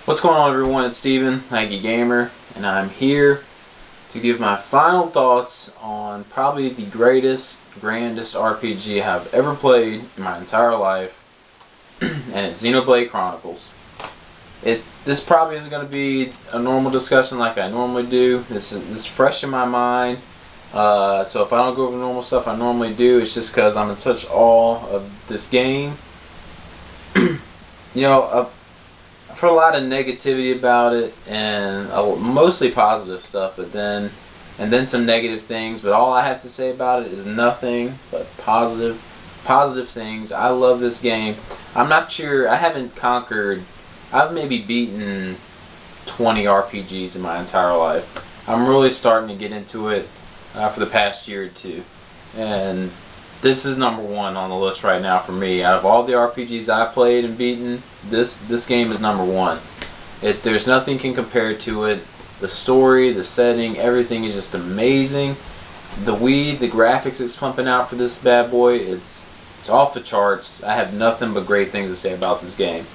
What's going on, everyone? It's Steven, Nike Gamer, and I'm here to give my final thoughts on probably the grandest RPG I've ever played in my entire life, and it's Xenoblade Chronicles. This probably isn't going to be a normal discussion like I normally do. This is fresh in my mind, so if I don't go over normal stuff I normally do, it's just because I'm in such awe of this game. I've heard a lot of negativity about it, and mostly positive stuff, but then some negative things. But all I have to say about it is nothing but positive things. I love this game. I'm not sure. I haven't conquered. I've maybe beaten 20 RPGs in my entire life. I'm really starting to get into it for the past year or two, and this is number one on the list right now for me. Out of all the RPGs I've played and beaten, this game is number one. There's nothing can compare to it. The story, the setting, everything is just amazing. The graphics it's pumping out for this bad boy, it's off the charts. I have nothing but great things to say about this game.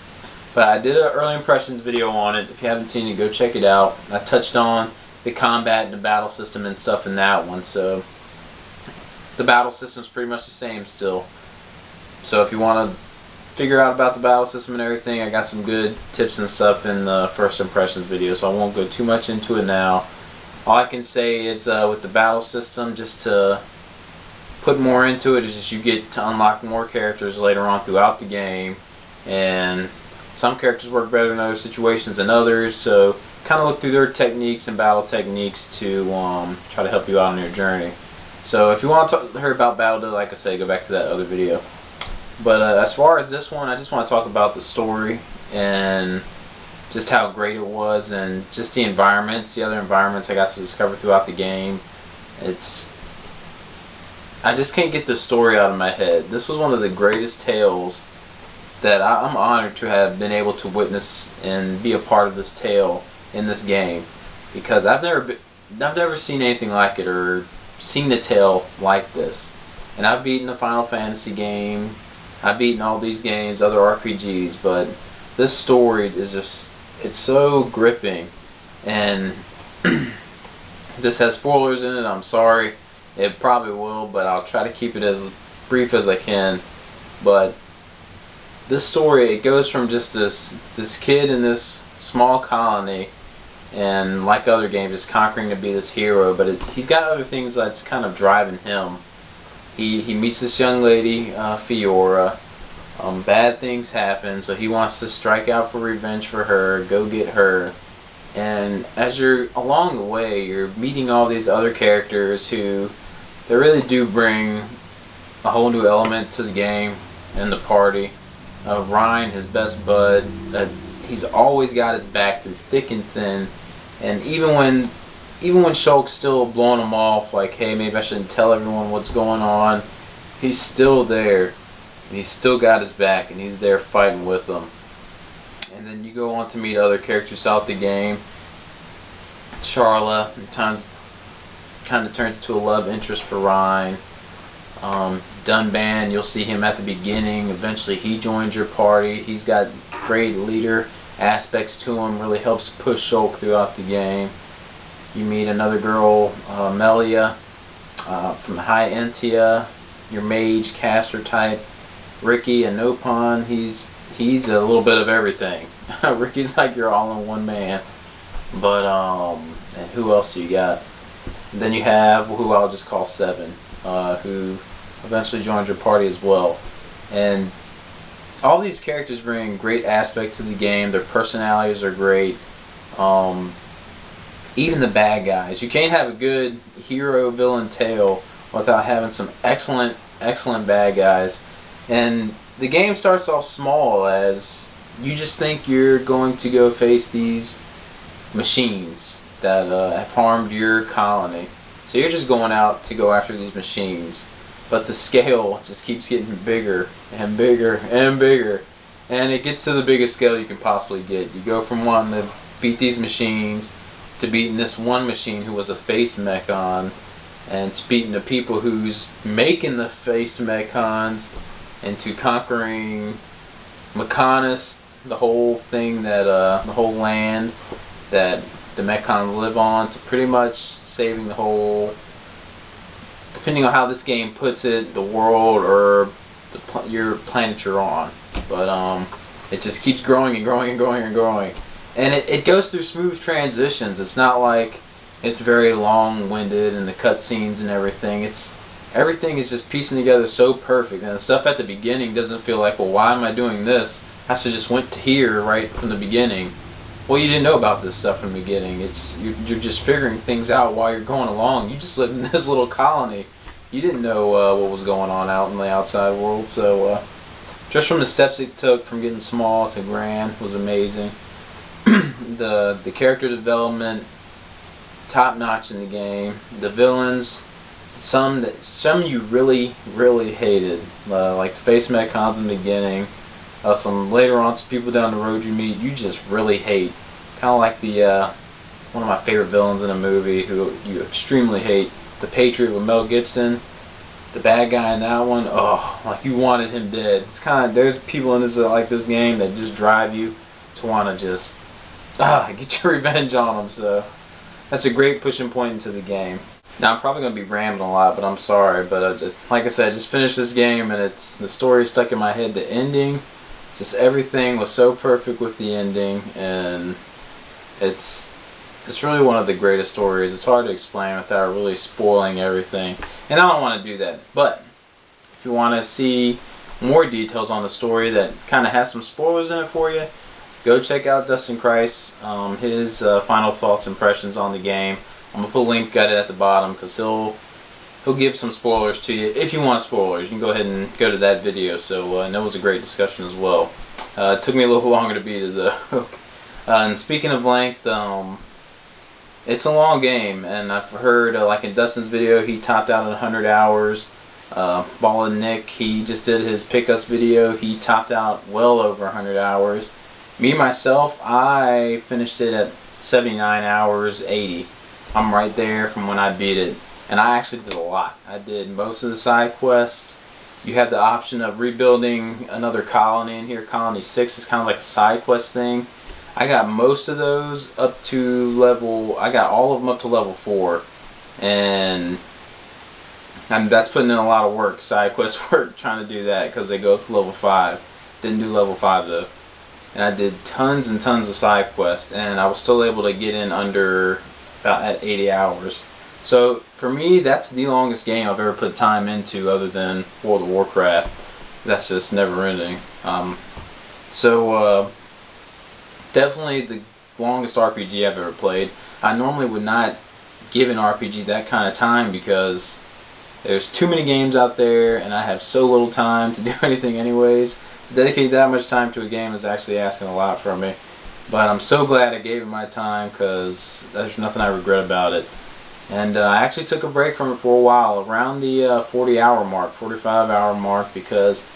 But I did an early impressions video on it. If you haven't seen it, go check it out. I touched on the combat and the battle system and stuff in that one, so the battle system's pretty much the same still. So if you want to figure out about the battle system and everything, I got some good tips and stuff in the first impressions video, so I won't go too much into it now. All I can say is with the battle system, just to put more into it, is just you get to unlock more characters later on throughout the game, and some characters work better in other situations than others, so kind of look through their techniques and battle techniques to try to help you out on your journey. So if you want to hear about Battle, like I say, go back to that other video. But as far as this one, I just want to talk about the story and just how great it was, and just the environments, the other environments I got to discover throughout the game. I just can't get the story out of my head. This was one of the greatest tales that I'm honored to have been able to witness and be a part of this tale in this game, because I've never seen anything like it or seen a tale like this. And I've beaten a Final Fantasy game, I've beaten all these games, other RPGs, but this story is just, it's so gripping, and this has spoilers in it. I'm sorry, it probably will, but I'll try to keep it as brief as I can. But this story, it goes from just this kid in this small colony, and like other games, just conquering to be this hero, but he's got other things that's kind of driving him. He meets this young lady, Fiora. Bad things happen, so he wants to strike out for revenge for her, go get her. And as you're along the way, you're meeting all these other characters who, they really do bring a whole new element to the game and the party. Ryan, his best bud, he's always got his back through thick and thin, and even when Shulk's still blowing him off, like, hey, maybe I shouldn't tell everyone what's going on, he's still there. He's still got his back, and he's there fighting with them. And then you go on to meet other characters throughout the game. Charla, at times, kind of turns into a love interest for Ryan. Dunban, you'll see him at the beginning. Eventually he joins your party. He's got great leader aspects to him, really helps push Shulk throughout the game. You meet another girl, Melia, from High Entia, your mage caster type. Ricky and Nopon, he's a little bit of everything. Ricky's like your all-in-one man. But and who else do you got? And then you have who I'll just call Seven, who eventually joins your party as well. And all these characters bring great aspects to the game. Their personalities are great. Even the bad guys. You can't have a good hero-villain tale without having some excellent bad guys. And the game starts off small, as you just think you're going to go face these machines that have harmed your colony. So you're just going out to go after these machines. But the scale just keeps getting bigger and bigger and bigger. And it gets to the biggest scale you can possibly get. You go from wanting to beat these machines to beating this one machine who was a faced mechon, and to beating the people who's making the faced mechons, and to conquering mechanists the whole thing that the whole land that the Mechons live on, to pretty much saving the whole, depending on how this game puts it, the world or your planet you're on. But it just keeps growing and growing and growing and growing. And it goes through smooth transitions. It's not like it's very long-winded and the cutscenes and everything. Everything is just piecing together so perfect. And the stuff at the beginning doesn't feel like, well, why am I doing this? I should just went to here right from the beginning. Well, you didn't know about this stuff from the beginning. You're just figuring things out while you're going along. You just lived in this little colony. You didn't know what was going on out in the outside world. So just from the steps it took from getting small to grand was amazing. The character development, top notch in the game. The villains, some you really hated, like the face Mechons in the beginning. Some later on, some people down the road you meet, you just really hate. Kind of like the one of my favorite villains in a movie who you extremely hate, the Patriot with Mel Gibson. The bad guy in that one, oh, like you wanted him dead. It's kind of, there's people in this like this game that just drive you to want to just get your revenge on them. So that's a great pushing point into the game. Now I'm probably going to be rambling a lot, but I'm sorry. But like I said, I just finished this game and the story stuck in my head. The ending, just everything was so perfect with the ending, and it's really one of the greatest stories. It's hard to explain without really spoiling everything, and I don't want to do that. But if you want to see more details on the story that kind of has some spoilers in it for you, go check out Dustin Christ, his final thoughts, impressions on the game. I'm gonna put a link at it at the bottom because he'll give some spoilers to you. If you want spoilers, you can go ahead and go to that video. So and that was a great discussion as well. It took me a little longer to beat it though. And speaking of length, it's a long game, and I've heard like in Dustin's video he topped out at 100 hours. Ballin' Nick, he just did his Pick Us video, he topped out well over 100 hours. Me myself, I finished it at 79 hours 80. I'm right there from when I beat it, and I actually did a lot. I did most of the side quests. You have the option of rebuilding another colony in here. Colony 6 is kind of like a side quest thing. I got most of those up to level, I got all of them up to level 4, and that's putting in a lot of work, side quest work, trying to do that because they go up to level 5. Didn't do level 5 though. And I did tons and tons of side quests, and I was still able to get in under about at 80 hours. So for me, that's the longest game I've ever put time into other than World of Warcraft. That's just never ending. Definitely the longest RPG I've ever played. I normally would not give an RPG that kind of time because there's too many games out there and I have so little time to do anything anyways. To dedicate that much time to a game is actually asking a lot from me. But I'm so glad I gave it my time because there's nothing I regret about it. And I actually took a break from it for a while, around the 40-hour mark, 45-hour mark, because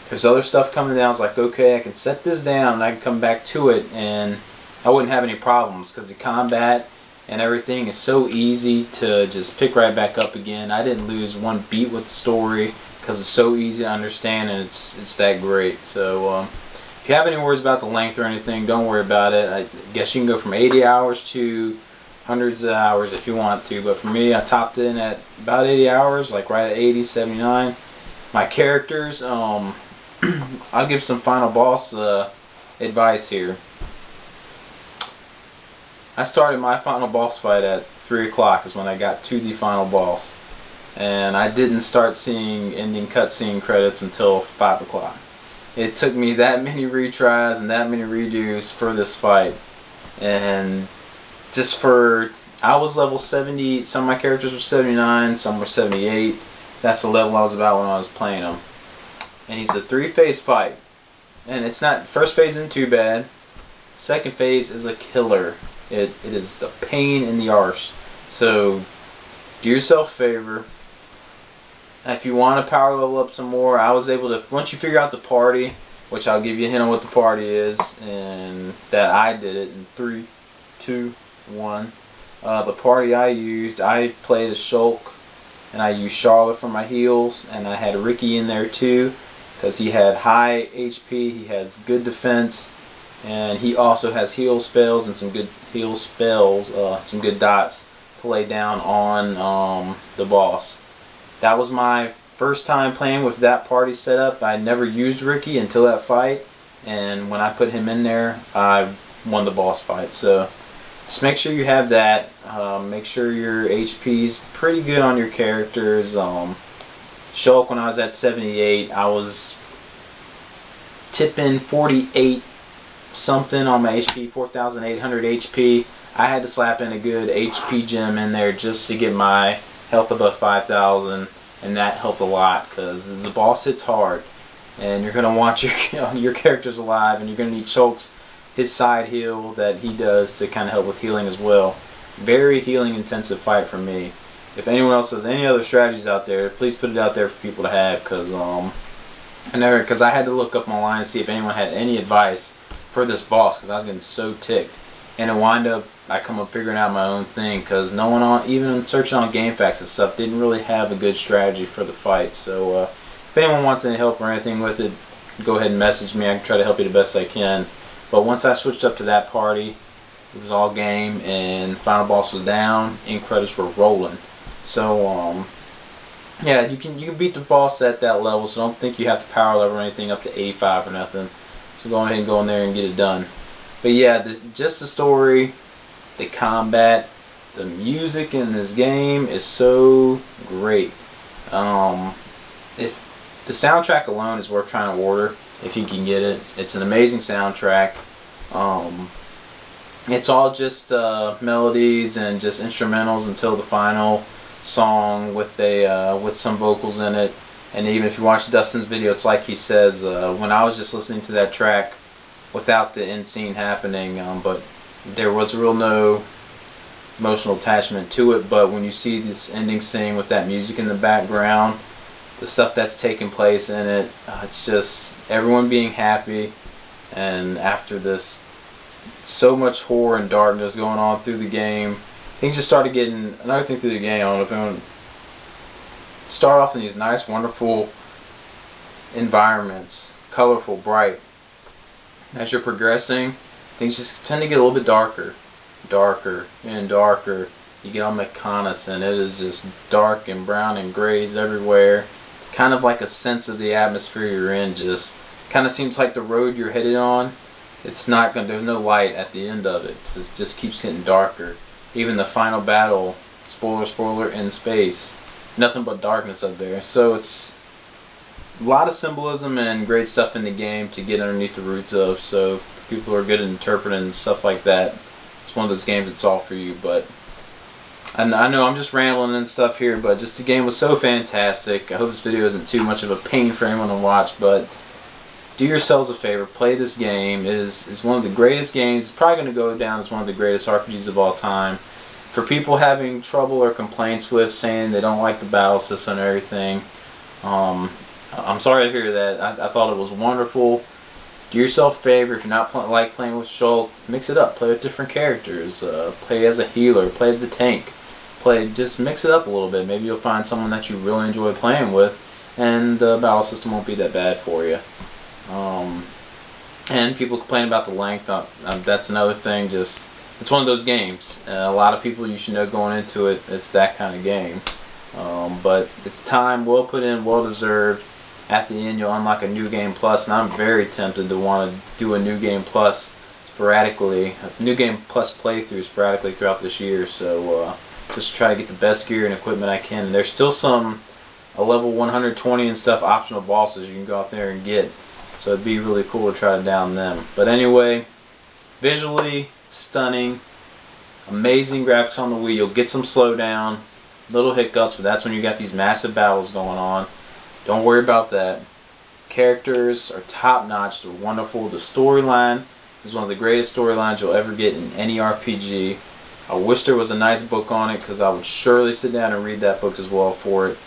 there's other stuff coming down. I was like, okay, I can set this down and I can come back to it and I wouldn't have any problems because the combat and everything is so easy to just pick right back up again. I didn't lose one beat with the story because it's so easy to understand and it's that great. So if you have any worries about the length or anything, don't worry about it. I guess you can go from 80 hours to hundreds of hours if you want to, but for me, I topped in at about 80 hours, like right at 80, 79. My characters, I'll give some final boss advice here. I started my final boss fight at 3 o'clock is when I got to the final boss, and I didn't start seeing ending cutscene credits until 5 o'clock. It took me that many retries and that many redos for this fight, and just for, I was level 70, some of my characters were 79, some were 78. That's the level I was about when I was playing them. And he's a 3-phase fight. And it's not, first phase isn't too bad. Second phase is a killer. It is a pain in the arse. So do yourself a favor. If you want to power level up some more, I was able to, once you figure out the party, which I'll give you a hint on what the party is, and that I did it in 3, 2, 1. The party I used, I played as Shulk, and I used Charlotte for my heals, and I had Ricky in there too. because he had high HP, he has good defense, and he also has heal spells and some good heal spells, some good dots to lay down on the boss. That was my first time playing with that party setup. I never used Ricky until that fight, and when I put him in there, I won the boss fight. So just make sure you have that. Make sure your HP's pretty good on your characters. Shulk, when I was at 78, I was tipping 48 something on my HP, 4,800 HP. I had to slap in a good HP gem in there just to get my health above 5,000, and that helped a lot because the boss hits hard, and you're gonna want your characters alive, and you're gonna need Shulk's his side heal that he does to kind of help with healing as well. Very healing intensive fight for me. If anyone else has any other strategies out there, please put it out there for people to have, because I had to look up online to see if anyone had any advice for this boss, because I was getting so ticked, and it wound up I come up figuring out my own thing, because no one even searching on GameFAQs and stuff didn't really have a good strategy for the fight. So if anyone wants any help or anything with it, go ahead and message me. I can try to help you the best I can. But once I switched up to that party, it was all game, and the final boss was down, and credits were rolling. So yeah, you can beat the boss at that level, so don't think you have to power level or anything up to 85 or nothing. So go ahead and go in there and get it done. But yeah, just the story, the combat, the music in this game is so great. If the soundtrack alone is worth trying to order, if you can get it. It's an amazing soundtrack. It's all just melodies and just instrumentals until the final song with some vocals in it. And even if you watch Dustin's video, it's like he says, when I was just listening to that track without the end scene happening, but there was real no emotional attachment to it. But when you see this ending scene with that music in the background, the stuff that's taking place in it, it's just everyone being happy. And after this, so much horror and darkness going on through the game, things just started getting, another thing through the game, I don't know if anyone, start off in these nice, wonderful environments, colorful, bright. As you're progressing, things just tend to get a little bit darker, and darker. You get on Mechonis, and it is just dark and brown and grays everywhere. Kind of like a sense of the atmosphere you're in. Just kind of seems like the road you're headed on, it's not gonna. There's no light at the end of it. It just keeps getting darker. Even the final battle, spoiler, in space, nothing but darkness up there. So it's a lot of symbolism and great stuff in the game to get underneath the roots of. So if people are good at interpreting stuff like that, it's one of those games that's all for you. But I know I'm just rambling and stuff here, but just the game was so fantastic. I hope this video isn't too much of a pain for anyone to watch, but do yourselves a favor, play this game. It is one of the greatest games. It's probably going to go down as one of the greatest RPGs of all time. For people having trouble or complaints with saying they don't like the battle system and everything, I'm sorry to hear that. I thought it was wonderful. Do yourself a favor, if you're not like playing with Shulk, mix it up. Play with different characters. Play as a healer. Play as the tank. Just mix it up a little bit. Maybe you'll find someone that you really enjoy playing with, and the battle system won't be that bad for you. And people complain about the length. That's another thing. Just it's one of those games. A lot of people, you should know going into it, it's that kind of game. But it's time well put in, well deserved. At the end, you'll unlock a New Game Plus, and I'm very tempted to want to do a New Game Plus sporadically, a New Game Plus playthrough sporadically throughout this year. So just try to get the best gear and equipment I can. And there's still some a level 120 and stuff optional bosses you can go out there and get. So it'd be really cool to try to down them. But anyway, visually stunning, amazing graphics on the Wii. You'll get some slowdown, little hiccups, but that's when you got these massive battles going on. Don't worry about that. Characters are top notch. They're wonderful. The storyline is one of the greatest storylines you'll ever get in any RPG. I wish there was a nice book on it, because I would surely sit down and read that book as well for it.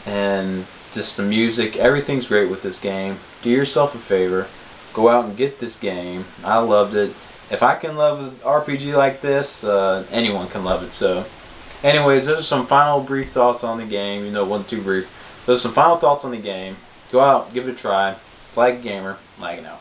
And just the music, everything's great with this game. Do yourself a favor, go out and get this game. I loved it. If I can love an RPG like this, anyone can love it. So anyways, those are some final brief thoughts on the game. You know, it wasn't too brief. Those are some final thoughts on the game. Go out, give it a try. It's like a gamer, lagging out.